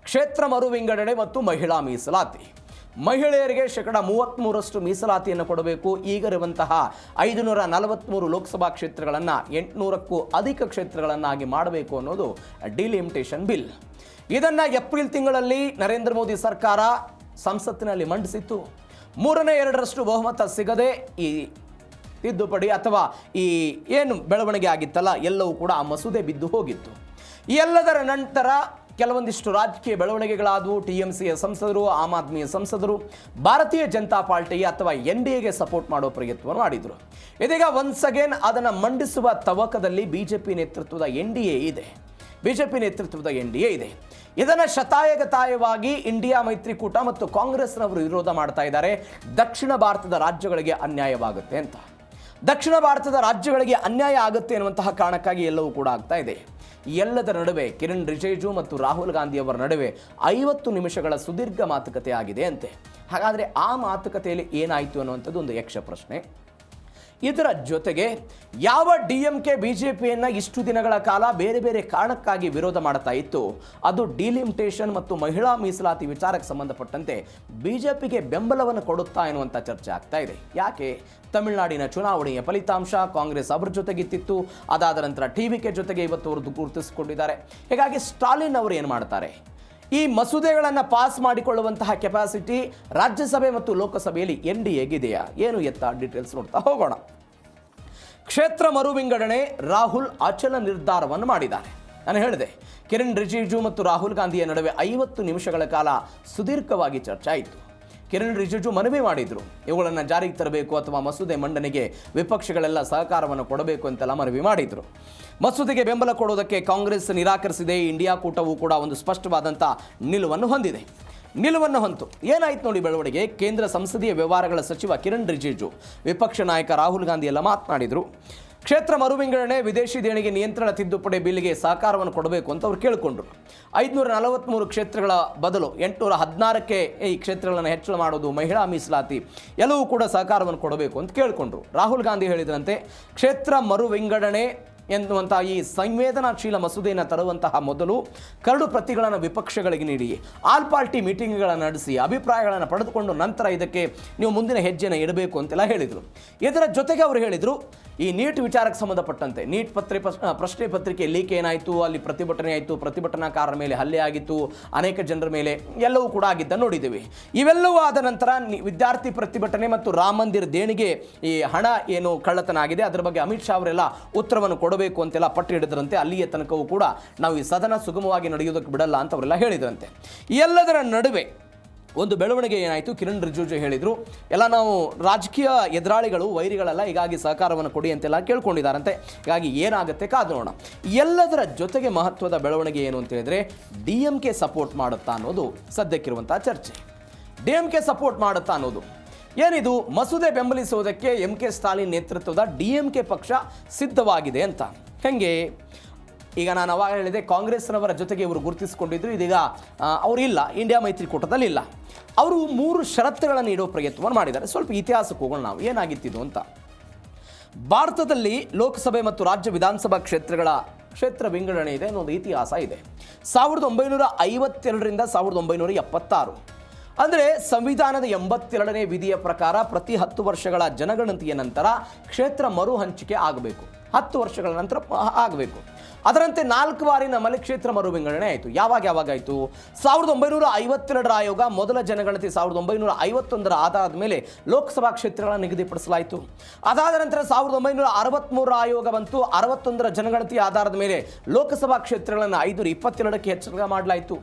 ಕ್ಷೇತ್ರ ಮರು ವಿಂಗಡಣೆ ಮತ್ತು ಮಹಿಳಾ ಮೀಸಲಾತಿ. ಮಹಿಳೆಯರಿಗೆ 33% ಮೀಸಲಾತಿಯನ್ನು ಕೊಡಬೇಕು. ಈಗಿರುವಂತಹ 543 ಲೋಕಸಭಾ ಕ್ಷೇತ್ರಗಳನ್ನು 800ಕ್ಕೂ ಅಧಿಕ ಕ್ಷೇತ್ರಗಳನ್ನಾಗಿ ಮಾಡಬೇಕು ಅನ್ನೋದು ಡಿಲಿಮಿಟೇಷನ್ ಬಿಲ್. ಇದನ್ನು ಏಪ್ರಿಲ್ ತಿಂಗಳಲ್ಲಿ ನರೇಂದ್ರ ಮೋದಿ ಸರ್ಕಾರ ಸಂಸತ್ತಿನಲ್ಲಿ ಮಂಡಿಸಿತ್ತು. 2/3 ಬಹುಮತ ಸಿಗದೆ ಈ ತಿದ್ದುಪಡಿ ಅಥವಾ ಈ ಏನು ಬೆಳವಣಿಗೆ ಆಗಿತ್ತಲ್ಲ ಎಲ್ಲವೂ ಕೂಡ ಆ ಮಸೂದೆ ಬಿದ್ದು ಹೋಗಿತ್ತು. ಈ ಎಲ್ಲದರ ನಂತರ ಕೆಲವೊಂದಿಷ್ಟು ರಾಜಕೀಯ ಬೆಳವಣಿಗೆಗಳಾದವು. TMCಯ ಸಂಸದರು, ಆಮ್ ಆದ್ಮಿಯ ಸಂಸದರು ಭಾರತೀಯ ಜನತಾ ಪಾರ್ಟಿ ಅಥವಾ NDAಗೆ ಸಪೋರ್ಟ್ ಮಾಡೋ ಪ್ರಯತ್ನವನ್ನು ಮಾಡಿದರು. ಇದೀಗ ಒನ್ಸ್ ಅಗೇನ್ ಅದನ್ನು ಮಂಡಿಸುವ ತವಕದಲ್ಲಿ ಬಿಜೆಪಿ ನೇತೃತ್ವದ NDA ಇದೆ. ಇದನ್ನು ಶತಾಯಗತಾಯವಾಗಿ ಇಂಡಿಯಾ ಮೈತ್ರಿಕೂಟ ಮತ್ತು ಕಾಂಗ್ರೆಸ್ನವರು ವಿರೋಧ ಮಾಡ್ತಾ ಇದ್ದಾರೆ. ದಕ್ಷಿಣ ಭಾರತದ ರಾಜ್ಯಗಳಿಗೆ ಅನ್ಯಾಯವಾಗುತ್ತೆ ಅಂತ. ದಕ್ಷಿಣ ಭಾರತದ ರಾಜ್ಯಗಳಿಗೆ ಅನ್ಯಾಯ ಆಗುತ್ತೆ ಎನ್ನುವಂತಹ ಕಾರಣಕ್ಕಾಗಿ ಎಲ್ಲವೂ ಕೂಡ ಆಗ್ತಾ ಇದೆ. ಎಲ್ಲದರ ನಡುವೆ ಕಿರಣ್ ರಿಜಿಜು ಮತ್ತು ರಾಹುಲ್ ಗಾಂಧಿಯವರ ನಡುವೆ 50 ನಿಮಿಷಗಳ ಸುದೀರ್ಘ ಮಾತುಕತೆ ಆಗಿದೆ ಅಂತೆ. ಹಾಗಾದರೆ ಆ ಮಾತುಕತೆಯಲ್ಲಿ ಏನಾಯಿತು ಅನ್ನುವಂಥದ್ದು ಒಂದು ಯಕ್ಷ ಪ್ರಶ್ನೆ. ಇದರ ಜೊತೆಗೆ ಯಾವ DMK BJPಯನ್ನು ಇಷ್ಟು ದಿನಗಳ ಕಾಲ ಬೇರೆ ಬೇರೆ ಕಾರಣಕ್ಕಾಗಿ ವಿರೋಧ ಮಾಡ್ತಾ ಇತ್ತು, ಅದು ಡಿಲಿಮಿಟೇಷನ್ ಮತ್ತು ಮಹಿಳಾ ಮೀಸಲಾತಿ ವಿಚಾರಕ್ಕೆ ಸಂಬಂಧಪಟ್ಟಂತೆ ಬಿಜೆಪಿಗೆ ಬೆಂಬಲವನ್ನು ಕೊಡುತ್ತಾ ಎನ್ನುವಂಥ ಚರ್ಚೆ ಆಗ್ತಾ ಇದೆ. ಯಾಕೆ? ತಮಿಳುನಾಡಿನ ಚುನಾವಣೆಯ ಫಲಿತಾಂಶ ಕಾಂಗ್ರೆಸ್ ಅವರ ಜೊತೆಗಿತ್ತಿತ್ತು. ಅದಾದ ನಂತರ TVK ಜೊತೆಗೆ ಇವತ್ತು ಅವರು ಗುರುತಿಸಿಕೊಂಡಿದ್ದಾರೆ. ಹೀಗಾಗಿ ಸ್ಟಾಲಿನ್ ಅವರು ಏನು ಮಾಡ್ತಾರೆ, ಈ ಮಸೂದೆಗಳನ್ನು ಪಾಸ್ ಮಾಡಿಕೊಳ್ಳುವಂತಹ ಕೆಪಾಸಿಟಿ ರಾಜ್ಯಸಭೆ ಮತ್ತು ಲೋಕಸಭೆಯಲ್ಲಿ NDAಗಿದೆಯಾ ಏನು ಎತ್ತ ಡೀಟೇಲ್ಸ್ ನೋಡ್ತಾ ಹೋಗೋಣ. ಕ್ಷೇತ್ರ ಮರು ವಿಂಗಡಣೆ ರಾಹುಲ್ ಅಚಲ ನಿರ್ಧಾರವನ್ನು ಮಾಡಿದ್ದಾರೆ. ನಾನು ಹೇಳಿದೆ, ಕಿರಣ್ ರಿಜಿಜು ಮತ್ತು ರಾಹುಲ್ ಗಾಂಧಿಯ ನಡುವೆ 50 ನಿಮಿಷಗಳ ಕಾಲ ಸುದೀರ್ಘವಾಗಿ ಚರ್ಚೆ ಆಯಿತು. ಕಿರಣ್ ರಿಜಿಜು ಮನವಿ ಮಾಡಿದರು, ಇವುಗಳನ್ನು ಜಾರಿಗೆ ತರಬೇಕು ಅಥವಾ ಮಸೂದೆ ಮಂಡನೆಗೆ ವಿಪಕ್ಷಗಳೆಲ್ಲ ಸಹಕಾರವನ್ನು ಕೊಡಬೇಕು ಅಂತೆಲ್ಲ ಮನವಿ ಮಾಡಿದರು. ಮಸೂದೆಗೆ ಬೆಂಬಲ ಕೊಡುವುದಕ್ಕೆ ಕಾಂಗ್ರೆಸ್ ನಿರಾಕರಿಸಿದೆ. ಇಂಡಿಯಾ ಕೂಟವು ಕೂಡ ಒಂದು ಸ್ಪಷ್ಟವಾದಂಥ ನಿಲುವನ್ನು ಹೊಂದಿತು. ಏನಾಯ್ತು ನೋಡಿ ಬೆಳವಣಿಗೆ. ಕೇಂದ್ರ ಸಂಸದೀಯ ವ್ಯವಹಾರಗಳ ಸಚಿವ ಕಿರಣ್ ರಿಜಿಜು, ವಿಪಕ್ಷ ನಾಯಕ ರಾಹುಲ್ ಗಾಂಧಿ ಎಲ್ಲ ಮಾತನಾಡಿದರು. ಕ್ಷೇತ್ರ ಮರು ವಿಂಗಡಣೆ, ವಿದೇಶಿ ದೇಣಿಗೆ ನಿಯಂತ್ರಣ ತಿದ್ದುಪಡಿ ಬಿಲ್ಗೆ ಸಹಕಾರವನ್ನು ಕೊಡಬೇಕು ಅಂತ ಅವ್ರು ಕೇಳಿಕೊಂಡ್ರು. 543 ಕ್ಷೇತ್ರಗಳ ಬದಲು 816ಕ್ಕೆ ಈ ಕ್ಷೇತ್ರಗಳನ್ನು ಹೆಚ್ಚಳ ಮಾಡೋದು, ಮಹಿಳಾ ಮೀಸಲಾತಿ ಎಲ್ಲವೂ ಕೂಡ ಸಹಕಾರವನ್ನು ಕೊಡಬೇಕು ಅಂತ ಕೇಳಿಕೊಂಡ್ರು. ರಾಹುಲ್ ಗಾಂಧಿ ಹೇಳಿದಂತೆ ಕ್ಷೇತ್ರ ಮರು ವಿಂಗಡಣೆ ಎನ್ನುವಂಥ ಈ ಸಂವೇದನಾಶೀಲ ಮಸೂದೆಯನ್ನು ತರುವಂತಹ ಮೊದಲು ಕರಡು ಪ್ರತಿಗಳನ್ನು ವಿಪಕ್ಷಗಳಿಗೆ ನೀಡಿ ಆಲ್ ಪಾರ್ಟಿ ಮೀಟಿಂಗ್ಗಳನ್ನು ನಡೆಸಿ ಅಭಿಪ್ರಾಯಗಳನ್ನು ಪಡೆದುಕೊಂಡು ನಂತರ ಇದಕ್ಕೆ ನೀವು ಮುಂದಿನ ಹೆಜ್ಜೆಯನ್ನು ಇಡಬೇಕು ಅಂತೆಲ್ಲ ಹೇಳಿದರು. ಇದರ ಜೊತೆಗೆ ಅವರು ಹೇಳಿದರು, ಈ ನೀಟ್ ವಿಚಾರಕ್ಕೆ ಸಂಬಂಧಪಟ್ಟಂತೆ ನೀಟ್ ಪ್ರಶ್ನೆ ಪತ್ರಿಕೆ ಲೀಕ್ ಏನಾಯಿತು, ಅಲ್ಲಿ ಪ್ರತಿಭಟನೆ ಆಯಿತು, ಪ್ರತಿಭಟನಾಕಾರರ ಮೇಲೆ ಹಲ್ಲೆ ಆಗಿತ್ತು, ಅನೇಕ ಜನರ ಮೇಲೆ ಎಲ್ಲವೂ ಕೂಡ ಆಗಿದ್ದ ನೋಡಿದ್ದೀವಿ. ಇವೆಲ್ಲವೂ ಆದ ನಂತರ ವಿದ್ಯಾರ್ಥಿ ಪ್ರತಿಭಟನೆ ಮತ್ತು ರಾಮ ಮಂದಿರ ದೇಣಿಗೆ ಈ ಹಣ ಏನು ಕಳ್ಳತನ ಆಗಿದೆ ಅದರ ಬಗ್ಗೆ ಅಮಿತ್ ಶಾ ಅವರೆಲ್ಲ ಉತ್ತರವನ್ನು ಕೊಡಬೇಕು ಅಂತೆಲ್ಲ ಪಟ್ಟು ಹಿಡಿದ್ರಂತೆ. ಅಲ್ಲಿಯ ತನಕವೂ ಕೂಡ ನಾವು ಈ ಸದನ ಸುಗಮವಾಗಿ ನಡೆಯುವುದಕ್ಕೆ ಬಿಡಲ್ಲ ಅಂತ ಅವರೆಲ್ಲ ಹೇಳಿದ್ರಂತೆ. ಎಲ್ಲದರ ನಡುವೆ ಒಂದು ಬೆಳವಣಿಗೆ ಏನಾಯಿತು, ಕಿರಣ್ ರಿಜಿಜು ಹೇಳಿದರು, ಎಲ್ಲ ನಾವು ರಾಜಕೀಯ ಎದುರಾಳಿಗಳು ವೈರಿಗಳೆಲ್ಲ ಹೀಗಾಗಿ ಸಹಕಾರವನ್ನು ಕೊಡಿ ಅಂತೆಲ್ಲ ಕೇಳ್ಕೊಂಡಿದ್ದಾರಂತೆ. ಹೀಗಾಗಿ ಏನಾಗುತ್ತೆ ಕಾದು ನೋಡೋಣ. ಎಲ್ಲದರ ಜೊತೆಗೆ ಮಹತ್ವದ ಬೆಳವಣಿಗೆ ಏನು ಅಂತ ಹೇಳಿದರೆ, DMK ಸಪೋರ್ಟ್ ಮಾಡುತ್ತಾ ಅನ್ನೋದು ಸದ್ಯಕ್ಕಿರುವಂಥ ಚರ್ಚೆ. DMK ಸಪೋರ್ಟ್ ಮಾಡುತ್ತಾ ಅನ್ನೋದು ಏನಿದು, ಮಸೂದೆ ಬೆಂಬಲಿಸುವುದಕ್ಕೆ MK ಸ್ಟಾಲಿನ್ ನೇತೃತ್ವದ DMK ಪಕ್ಷ ಸಿದ್ಧವಾಗಿದೆ ಅಂತ. ಹೆಂಗೆ? ಈಗ ನಾನು ಅವಾಗ ಹೇಳಿದೆ, ಕಾಂಗ್ರೆಸ್ನವರ ಜೊತೆಗೆ ಇವರು ಗುರುತಿಸಿಕೊಂಡಿದ್ರು. ಇದೀಗ ಅವರು ಇಲ್ಲ, ಇಂಡಿಯಾ ಮೈತ್ರಿಕೂಟದಲ್ಲಿ ಇಲ್ಲ. ಅವರು 3 ಷರತ್ತುಗಳನ್ನು ನೀಡೋ ಪ್ರಯತ್ನವನ್ನು ಮಾಡಿದ್ದಾರೆ. ಸ್ವಲ್ಪ ಇತಿಹಾಸಕ್ಕೆ ಹೋಗೋಣ ನಾವು, ಏನಾಗಿತ್ತಿದ್ದು ಅಂತ. ಭಾರತದಲ್ಲಿ ಲೋಕಸಭೆ ಮತ್ತು ರಾಜ್ಯ ವಿಧಾನಸಭಾ ಕ್ಷೇತ್ರ ವಿಂಗಡಣೆ ಇದೆ ಅನ್ನೋದು ಇತಿಹಾಸ ಇದೆ. 1952ರಿಂದ 1976 ಅಂದರೆ ಸಂವಿಧಾನದ 82ನೇ ವಿಧಿಯ ಪ್ರಕಾರ ಪ್ರತಿ 10 ವರ್ಷಗಳ ಜನಗಣತಿಯ ನಂತರ ಕ್ಷೇತ್ರ ಮರು ಹಂಚಿಕೆ ಆಗಬೇಕು. 10 ವರ್ಷಗಳ ನಂತರ ಆಗಬೇಕು. ಅದರಂತೆ 4 ಬಾರಿ ನಮ್ಮಲ್ಲಿ ಕ್ಷೇತ್ರ ಮರು ವಿಂಗಡಣೆ ಆಯಿತು. ಯಾವಾಗಾಯಿತು? 1952ರ ಆಯೋಗ ಮೊದಲ ಜನಗಣತಿ 1951ರ ಆಧಾರದ ಮೇಲೆ ಲೋಕಸಭಾ ಕ್ಷೇತ್ರಗಳನ್ನು ನಿಗದಿಪಡಿಸಲಾಯಿತು. ಅದಾದ ನಂತರ 1963ರ ಆಯೋಗ ಬಂತು. 61ರ ಜನಗಣತಿ ಆಧಾರದ ಮೇಲೆ ಲೋಕಸಭಾ ಕ್ಷೇತ್ರಗಳನ್ನು 522ಕ್ಕೆ ಹೆಚ್ಚಳ ಮಾಡಲಾಯಿತು.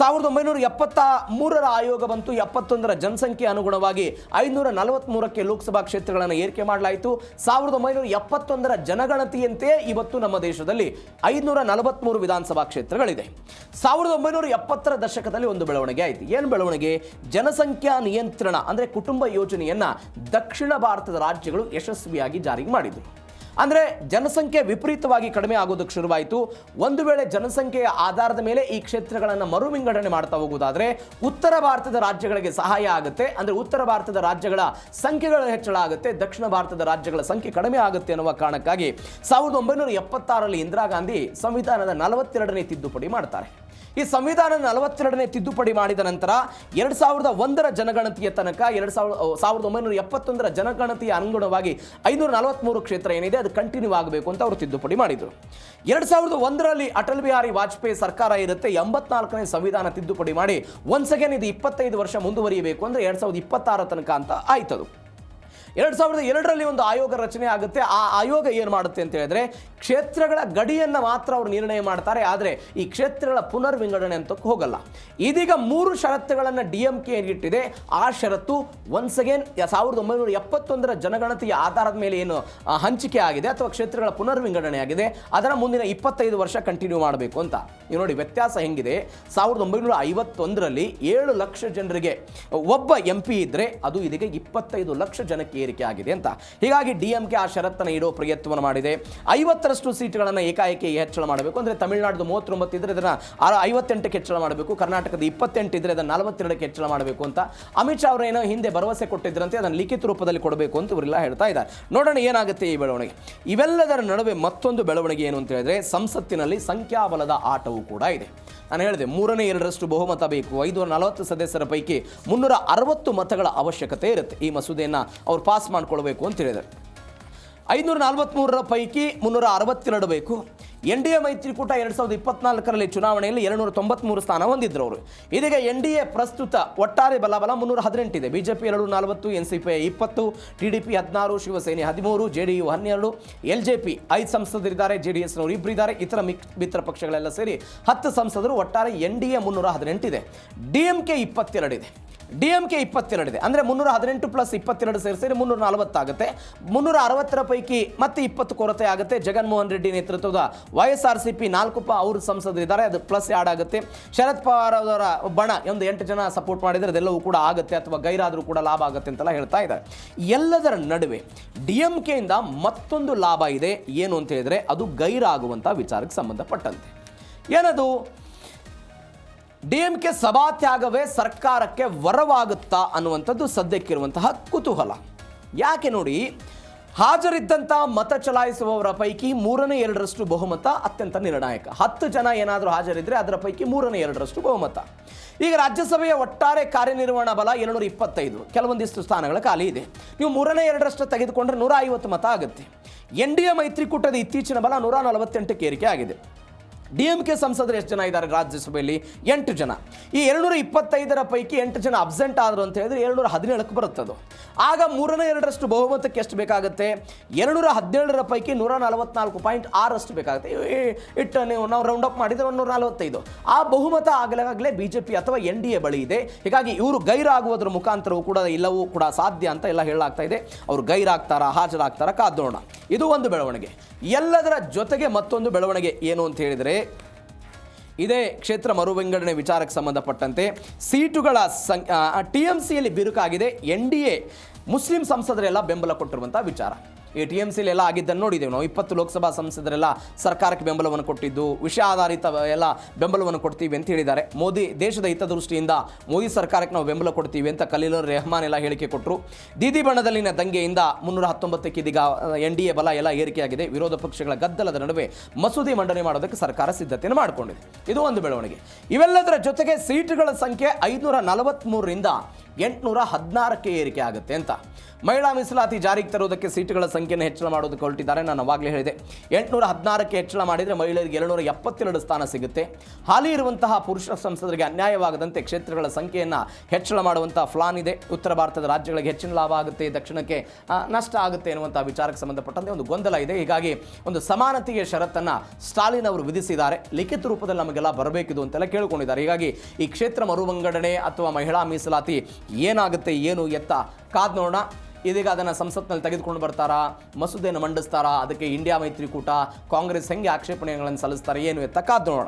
1973ರ ಆಯೋಗ ಬಂತು. 71ರ ಜನಸಂಖ್ಯೆ ಅನುಗುಣವಾಗಿ 543ಕ್ಕೆ ಲೋಕಸಭಾ ಕ್ಷೇತ್ರಗಳನ್ನು ಏರಿಕೆ ಮಾಡಲಾಯಿತು. 1971ರ ಜನಗಣತಿಯಂತೆ ಇವತ್ತು ನಮ್ಮ ದೇಶದಲ್ಲಿ 543 ವಿಧಾನಸಭಾ ಕ್ಷೇತ್ರಗಳಿದೆ. 1970ರ ದಶಕದಲ್ಲಿ ಒಂದು ಬೆಳವಣಿಗೆ ಆಯಿತು. ಏನು ಬೆಳವಣಿಗೆ? ಜನಸಂಖ್ಯಾ ನಿಯಂತ್ರಣ ಅಂದರೆ ಕುಟುಂಬ ಯೋಜನೆಯನ್ನು ದಕ್ಷಿಣ ಭಾರತದ ರಾಜ್ಯಗಳು ಯಶಸ್ವಿಯಾಗಿ ಜಾರಿಗೆ ಮಾಡಿದರು. ಅಂದರೆ ಜನಸಂಖ್ಯೆ ವಿಪರೀತವಾಗಿ ಕಡಿಮೆ ಆಗೋದಕ್ಕೆ ಶುರುವಾಯಿತು. ಒಂದು ವೇಳೆ ಜನಸಂಖ್ಯೆಯ ಆಧಾರದ ಮೇಲೆ ಈ ಕ್ಷೇತ್ರಗಳನ್ನು ಮರು ವಿಂಗಡಣೆ ಮಾಡ್ತಾ ಹೋಗುವುದಾದರೆ ಉತ್ತರ ಭಾರತದ ರಾಜ್ಯಗಳಿಗೆ ಸಹಾಯ ಆಗುತ್ತೆ. ಅಂದರೆ ಉತ್ತರ ಭಾರತದ ರಾಜ್ಯಗಳ ಸಂಖ್ಯೆಗಳ ಹೆಚ್ಚಳ ಆಗುತ್ತೆ, ದಕ್ಷಿಣ ಭಾರತದ ರಾಜ್ಯಗಳ ಸಂಖ್ಯೆ ಕಡಿಮೆ ಆಗುತ್ತೆ ಅನ್ನುವ ಕಾರಣಕ್ಕಾಗಿ 1976ರಲ್ಲಿ ಇಂದಿರಾ ಗಾಂಧಿ ಸಂವಿಧಾನದ 42ನೇ ತಿದ್ದುಪಡಿ ಮಾಡ್ತಾರೆ. ಈ ಸಂವಿಧಾನ 42ನೇ ತಿದ್ದುಪಡಿ ಮಾಡಿದ ನಂತರ 2001ರ ಜನಗಣತಿಯ ತನಕ 1971ರ ಜನಗಣತಿಯ ಅನುಗುಣವಾಗಿ 543 ಕ್ಷೇತ್ರ ಏನಿದೆ ಅದು ಕಂಟಿನ್ಯೂ ಆಗಬೇಕು ಅಂತ ಅವರು ತಿದ್ದುಪಡಿ ಮಾಡಿದರು. 2001ರಲ್ಲಿ ಅಟಲ್ ಬಿಹಾರಿ ವಾಜಪೇಯಿ ಸರ್ಕಾರ ಇರುತ್ತೆ, 84ನೇ ಸಂವಿಧಾನ ತಿದ್ದುಪಡಿ ಮಾಡಿ ಒನ್ಸ್ ಅಗೇನ್ ಇದು 25 ವರ್ಷ ಮುಂದುವರಿಯಬೇಕು ಅಂದರೆ 2026 ತನಕ ಅಂತ ಆಯ್ತದು. 2002ರಲ್ಲಿ ಒಂದು ಆಯೋಗ ರಚನೆ ಆಗುತ್ತೆ. ಆ ಆಯೋಗ ಏನು ಮಾಡುತ್ತೆ ಅಂತ ಹೇಳಿದ್ರೆ ಕ್ಷೇತ್ರಗಳ ಗಡಿಯನ್ನು ಮಾತ್ರ ಅವರು ನಿರ್ಣಯ ಮಾಡ್ತಾರೆ, ಆದರೆ ಈ ಕ್ಷೇತ್ರಗಳ ಪುನರ್ವಿಂಗಡಣೆ ಅಂತ ಹೋಗಲ್ಲ. ಇದೀಗ 3 ಷರತ್ತುಗಳನ್ನು DMK ಇಟ್ಟಿದೆ. ಆ ಷರತ್ತು ಒನ್ಸ್ ಅಗೇನ್ 1971ರ ಜನಗಣತಿಯ ಆಧಾರದ ಮೇಲೆ ಏನು ಹಂಚಿಕೆ ಆಗಿದೆ ಅಥವಾ ಕ್ಷೇತ್ರಗಳ ಪುನರ್ವಿಂಗಡಣೆ ಆಗಿದೆ ಅದರ ಮುಂದಿನ 25 ವರ್ಷ ಕಂಟಿನ್ಯೂ ಮಾಡಬೇಕು ಅಂತ. ನೀವು ನೋಡಿ ವ್ಯತ್ಯಾಸ ಹೆಂಗಿದೆ. 1951ರಲ್ಲಿ 7 ಲಕ್ಷ ಜನರಿಗೆ ಒಬ್ಬ MP ಇದ್ದರೆ ಅದು ಇದೀಗ 25 ಲಕ್ಷ ಜನಕ್ಕೆ ಏರಿಕೆ ಆಗಿದೆ ಅಂತ. ಹೀಗಾಗಿ DMK ಆ ಷರತ್ತನ್ನು ಇಡೋ ಪ್ರಯತ್ನವನ್ನು ಮಾಡಿದೆ. 50ರಷ್ಟು ಸೀಟುಗಳನ್ನು ಏಕಾಏಕಿ ಹೆಚ್ಚಳ ಮಾಡಬೇಕು. ಅಂದರೆ ತಮಿಳುನಾಡು 39 ಇದ್ದರೆ ಇದನ್ನು 58ಕ್ಕೆ ಹೆಚ್ಚಳ ಮಾಡಬೇಕು, ಕರ್ನಾಟಕದ 28 ಇದ್ದರೆ ಅದನ್ನು 42ಕ್ಕೆ ಹೆಚ್ಚಳ ಮಾಡಬೇಕು ಅಂತ ಅಮಿತ್ ಶಾ ಅವರೇನೋ ಹಿಂದೆ ಭರವಸೆ ಕೊಟ್ಟಿದ್ರಂತೆ, ಅದನ್ನು ಲಿಖಿತ ರೂಪದಲ್ಲಿ ಕೊಡಬೇಕು ಅಂತ ಇವರೆಲ್ಲ ಹೇಳ್ತಾ ಇದ್ದಾರೆ. ನೋಡೋಣ ಏನಾಗುತ್ತೆ ಈ ಬೆಳವಣಿಗೆ. ಇವೆಲ್ಲದರ ನಡುವೆ ಮತ್ತೊಂದು ಬೆಳವಣಿಗೆ ಏನು ಅಂತ ಹೇಳಿದ್ರೆ ಸಂಸತ್ತಿನಲ್ಲಿ ಸಂಖ್ಯಾಬಲದ ಆಟವೂ ಕೂಡ ಇದೆ. ನಾನು ಹೇಳಿದೆ 3/2 ಬಹುಮತ ಬೇಕು. 540 ಸದಸ್ಯರ ಪೈಕಿ 360 ಮತಗಳ ಅವಶ್ಯಕತೆ ಇರುತ್ತೆ ಈ ಮಸೂದೆಯನ್ನು ಅವ್ರು ಪಾಸ್ ಮಾಡಿಕೊಳ್ಬೇಕು ಅಂತ ಹೇಳಿದ್ದಾರೆ. 543ರ ಪೈಕಿ 362 ಬೇಕು. NDA ಮೈತ್ರಿಕೂಟ 2024ರಲ್ಲಿ ಚುನಾವಣೆಯಲ್ಲಿ 293 ಸ್ಥಾನ ಹೊಂದಿದ್ರು ಅವರು. ಇದೀಗ NDA ಪ್ರಸ್ತುತ ಒಟ್ಟಾರೆ ಬಲ 318 ಇದೆ. BJP 240, NCP 20, TDP 16, Shiv Sena 13, JDU 12, LJP 5 ಸಂಸದರಿದ್ದಾರೆ, JDSನವರು 2 ಇದ್ದಾರೆ, ಇತರ ಮಿತ್ರ ಪಕ್ಷಗಳೆಲ್ಲ ಸೇರಿ 10 ಸಂಸದರು. ಒಟ್ಟಾರೆ NDA 318 ಇದೆ. DMK 22 ಇದೆ. DMK 22 ಇದೆ. ಅಂದರೆ 318 + 22 ಸೇರಿ 340 ಆಗುತ್ತೆ. 360ರ ಪೈಕಿ ಮತ್ತೆ 20 ಕೊರತೆ ಆಗುತ್ತೆ. ಜಗನ್ಮೋಹನ್ ರೆಡ್ಡಿ ನೇತೃತ್ವದ YSRCP 4 ಅವರು ಸಂಸದರಿದ್ದಾರೆ, ಅದು ಪ್ಲಸ್ ಆ್ಯಡ್ ಆಗುತ್ತೆ. ಶರದ್ ಪವಾರ್ ಅವರ ಬಣ ಒಂದು 8 ಜನ ಸಪೋರ್ಟ್ ಮಾಡಿದರೆ ಅದೆಲ್ಲವೂ ಕೂಡ ಆಗುತ್ತೆ, ಅಥವಾ ಗೈರಾದರೂ ಕೂಡ ಲಾಭ ಆಗುತ್ತೆ ಅಂತೆಲ್ಲ ಹೇಳ್ತಾ ಇದ್ದಾರೆ. ಎಲ್ಲದರ ನಡುವೆ DMKಯಿಂದ ಮತ್ತೊಂದು ಲಾಭ ಇದೆ. ಏನು ಅಂತ ಹೇಳಿದ್ರೆ ಅದು ಗೈರಾಗುವಂಥ ವಿಚಾರಕ್ಕೆ ಸಂಬಂಧಪಟ್ಟಂತೆ. ಏನದು? DMK ಸಭಾತ್ಯಾಗವೇ ಸರ್ಕಾರಕ್ಕೆ ವರವಾಗುತ್ತಾ ಅನ್ನುವಂಥದ್ದು ಸದ್ಯಕ್ಕಿರುವಂತಹ ಕುತೂಹಲ. ಯಾಕೆ ನೋಡಿ, ಹಾಜರಿದ್ದಂಥ ಮತ ಚಲಾಯಿಸುವವರ ಪೈಕಿ 3/2 ಬಹುಮತ ಅತ್ಯಂತ ನಿರ್ಣಾಯಕ. 10 ಜನ ಏನಾದರೂ ಹಾಜರಿದ್ದರೆ ಅದರ ಪೈಕಿ 3/2 ಬಹುಮತ. ಈಗ ರಾಜ್ಯಸಭೆಯ ಒಟ್ಟಾರೆ ಕಾರ್ಯನಿರ್ವಹಣಾ ಬಲ 225, ಕೆಲವೊಂದಿಷ್ಟು ಸ್ಥಾನಗಳ ಖಾಲಿ ಇದೆ. ನೀವು 3/2 ತೆಗೆದುಕೊಂಡ್ರೆ 150 ಮತ ಆಗುತ್ತೆ. NDA ಮೈತ್ರಿಕೂಟದ ಇತ್ತೀಚಿನ ಬಲ 148ಕ್ಕೆ ಏರಿಕೆ ಆಗಿದೆ. DMK ಸಂಸದರು ಎಷ್ಟು ಜನ ಇದ್ದಾರೆ ರಾಜ್ಯಸಭೆಯಲ್ಲಿ? 8 ಜನ. ಈ 225ರ ಪೈಕಿ 8 ಜನ ಅಬ್ಸೆಂಟ್ ಆದರು ಅಂತ ಹೇಳಿದ್ರೆ 217ಕ್ಕೆ ಬರುತ್ತದು. ಆಗ 3/2 ಬಹುಮತಕ್ಕೆ ಎಷ್ಟು ಬೇಕಾಗುತ್ತೆ? 217ರ ಪೈಕಿ 144.6 ಬೇಕಾಗುತ್ತೆ. ನಾವು ರೌಂಡ್ ಅಪ್ ಮಾಡಿದರೆ 145. ಆ ಬಹುಮತ ಆಗಲಾಗಲೇ BJP ಅಥವಾ NDA ಬಳಿ ಇದೆ. ಹೀಗಾಗಿ ಇವರು ಗೈರಾಗುವುದರ ಮುಖಾಂತರವೂ ಕೂಡ ಎಲ್ಲವೂ ಕೂಡ ಸಾಧ್ಯ ಅಂತ ಎಲ್ಲ ಹೇಳಲಾಗ್ತಾ ಇದೆ. ಅವರು ಗೈರಾಗ್ತಾರಾ ಹಾಜರಾಗ್ತಾರಾ ಕಾದೋಣ. ಇದು ಒಂದು ಬೆಳವಣಿಗೆ. ಎಲ್ಲದರ ಜೊತೆಗೆ ಮತ್ತೊಂದು ಬೆಳವಣಿಗೆ ಏನು ಅಂತ ಹೇಳಿದರೆ ಇದೇ ಕ್ಷೇತ್ರ ಮರುವಿಂಗಡಣೆ ವಿಚಾರಕ್ಕೆ ಸಂಬಂಧಪಟ್ಟಂತೆ ಸೀಟುಗಳ TMCಯಲ್ಲಿ ಬಿರುಕಾಗಿದೆ. NDA ಮುಸ್ಲಿಂ ಸಂಸದರೆಲ್ಲ ಬೆಂಬಲ ಕೊಟ್ಟಿರುವಂಥ ವಿಚಾರ. ಈ TMCಯಲ್ಲಿ ಎಲ್ಲ ಆಗಿದ್ದನ್ನು ನೋಡಿದ್ದೇವೆ ನಾವು. 20 ಲೋಕಸಭಾ ಸಂಸದರೆಲ್ಲ ಸರ್ಕಾರಕ್ಕೆ ಬೆಂಬಲವನ್ನು ಕೊಟ್ಟಿದ್ದು, ವಿಷಯ ಆಧಾರಿತ ಎಲ್ಲ ಬೆಂಬಲವನ್ನು ಕೊಡ್ತೀವಿ ಅಂತ ಹೇಳಿದ್ದಾರೆ. ಮೋದಿ ದೇಶದ ಹಿತದೃಷ್ಟಿಯಿಂದ ಮೋದಿ ಸರ್ಕಾರಕ್ಕೆ ನಾವು ಬೆಂಬಲ ಕೊಡ್ತೀವಿ ಅಂತ ಖಲೀಲ್ ರೆಹಮಾನ್ ಎಲ್ಲ ಹೇಳಿಕೆ ಕೊಟ್ಟರು. ದೀದಿ ಬಣ್ಣದಲ್ಲಿನ ದಂಗೆಯಿಂದ 319ಕ್ಕೆ ಇದೀಗ NDA ಬಲ ಎಲ್ಲ ಏರಿಕೆಯಾಗಿದೆ. ವಿರೋಧ ಪಕ್ಷಗಳ ಗದ್ದಲದ ನಡುವೆ ಮಸೂದೆ ಮಂಡನೆ ಮಾಡೋದಕ್ಕೆ ಸರ್ಕಾರ ಸಿದ್ಧತೆಯನ್ನು ಮಾಡಿಕೊಂಡಿದೆ. ಇದು ಒಂದು ಬೆಳವಣಿಗೆ. ಇವೆಲ್ಲದರ ಜೊತೆಗೆ ಸೀಟುಗಳ ಸಂಖ್ಯೆ 543ರಿಂದ 816ಕ್ಕೆ ಏರಿಕೆ ಆಗುತ್ತೆ ಅಂತ. ಮಹಿಳಾ ಮೀಸಲಾತಿ ಜಾರಿಗೆ ತರುವುದಕ್ಕೆ ಸೀಟುಗಳ ಸಂಖ್ಯೆಯನ್ನು ಹೆಚ್ಚಳ ಮಾಡೋದಕ್ಕೆ ಹೊರಟಿದ್ದಾರೆ. ನಾನು ಅವಾಗಲೇ ಹೇಳಿದೆ 816ಕ್ಕೆ ಹೆಚ್ಚಳ ಮಾಡಿದರೆ ಮಹಿಳೆಯರಿಗೆ 272 ಸ್ಥಾನ ಸಿಗುತ್ತೆ. ಹಾಲಿ ಇರುವಂತಹ ಪುರುಷ ಸಂಸದರಿಗೆ ಅನ್ಯಾಯವಾಗದಂತೆ ಕ್ಷೇತ್ರಗಳ ಸಂಖ್ಯೆಯನ್ನು ಹೆಚ್ಚಳ ಮಾಡುವಂಥ ಪ್ಲಾನ್ ಇದೆ. ಉತ್ತರ ಭಾರತದ ರಾಜ್ಯಗಳಿಗೆ ಹೆಚ್ಚಿನ ಲಾಭ ಆಗುತ್ತೆ, ದಕ್ಷಿಣಕ್ಕೆ ನಷ್ಟ ಆಗುತ್ತೆ ಎನ್ನುವಂಥ ವಿಚಾರಕ್ಕೆ ಸಂಬಂಧಪಟ್ಟಂತೆ ಒಂದು ಗೊಂದಲ ಇದೆ. ಹೀಗಾಗಿ ಒಂದು ಸಮಾನತೆಯ ಷರತ್ತನ್ನು ಸ್ಟಾಲಿನ್ ಅವರು ವಿಧಿಸಿದ್ದಾರೆ. ಲಿಖಿತ ರೂಪದಲ್ಲಿ ನಮಗೆಲ್ಲ ಬರಬೇಕಿದು ಅಂತೆಲ್ಲ ಕೇಳಿಕೊಂಡಿದ್ದಾರೆ. ಹೀಗಾಗಿ ಈ ಕ್ಷೇತ್ರ ಮರುವಿಂಗಡಣೆ ಅಥವಾ ಮಹಿಳಾ ಮೀಸಲಾತಿ ಏನಾಗುತ್ತೆ ಏನು ಎತ್ತ ಕಾದ್ ನೋಡೋಣ. ಇದೀಗ ಅದನ್ನು ಸಂಸತ್ನಲ್ಲಿ ತೆಗೆದುಕೊಂಡು ಬರ್ತಾರಾ, ಮಸೂದೆಯನ್ನು ಮಂಡಿಸ್ತಾರಾ, ಅದಕ್ಕೆ ಇಂಡಿಯಾ ಮೈತ್ರಿಕೂಟ ಕಾಂಗ್ರೆಸ್ ಹೆಂಗೆ ಆಕ್ಷೇಪಣೆಗಳನ್ನು ಸಲ್ಲಿಸ್ತಾರೆ ಏನು ಎತ್ತ ಕಾದ್ ನೋಡೋಣ.